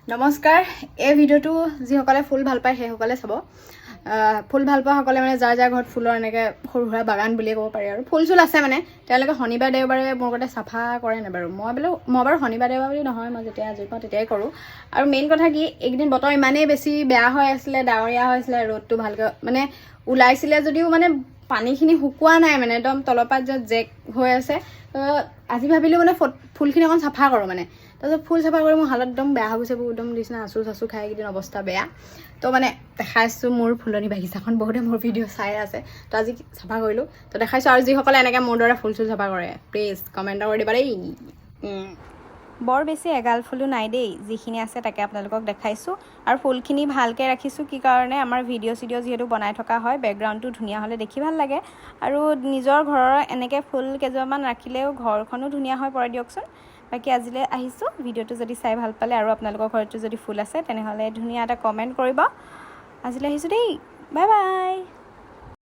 নমস্কাৰ এই ভিডিওটো যিসকলে ফুল ভাল পায় সেইসকলে চাব ফুল ভাল পোৱা সকলে মানে যাৰ যাৰ ঘৰত ফুলৰ এনেকৈ সৰু সুৰা বাগান বুলিয়ে ক'ব পাৰি আৰু ফুল চুল আছে মানে তেওঁলোকে শনিবাৰ দেওবাৰে মোৰ গতে চাফা কৰে নে বাৰু মই বাৰু শনিবাৰ দেওবাৰ বুলি নহয় মই যেতিয়া আজৰি পাওঁ তেতিয়াই কৰোঁ আৰু মেইন কথা কি এইকেইদিন বতৰ ইমানেই বেছি বেয়া হৈ আছিলে ডাৱৰীয়া হৈ আছিলে ৰ'দটো ভালকৈ মানে ওলাইছিলে যদিও মানে পানীখিনি শুকোৱা নাই মানে একদম তলপাত যে জেক হৈ আছে আজি ভাবিলোঁ মানে ফুলখিনি অকণ চাফা কৰোঁ মানে তাৰপিছত ফুল চাফা কৰি মোৰ হালত একদম বেয়া হৈ গৈছে একদম নিচিনা আঁচু খাই এইকেইদিন অৱস্থা বেয়া তো মানে দেখাইছোঁ মোৰ ফুলনি বাগিচাখন বহুতে মোৰ ভিডিঅ' চাই আছে তো আজি চাফা কৰিলোঁ তো দেখাইছোঁ আৰু যিসকলে এনেকৈ মোৰ দৰে ফুল চুল চাফা কৰে প্লিজ কমেণ্ট কৰি দিবা দেই বৰ বেছি এগাল ফুলো নাই দেই যিখিনি আছে তাকে আপোনালোকক দেখাইছোঁ আৰু ফুলখিনি ভালকৈ ৰাখিছোঁ কি কাৰণে আমাৰ ভিডিঅ' যিহেতু বনাই থকা হয় বেকগ্ৰাউণ্ডটো ধুনীয়া হ'লে দেখি ভাল লাগে আৰু নিজৰ ঘৰৰ এনেকৈ ফুল কেইজোপামান ৰাখিলেও ঘৰখনো ধুনীয়া হৈ পৰে দিয়কচোন বাকী আজিলৈ আহিছোঁ ভিডিঅ'টো যদি চাই ভাল পালে আৰু আপোনালোকৰ ঘৰতো যদি ফুল আছে তেনেহ'লে ধুনীয়া এটা কমেণ্ট কৰিব আজিলৈ আহিছোঁ দেই বাই বাই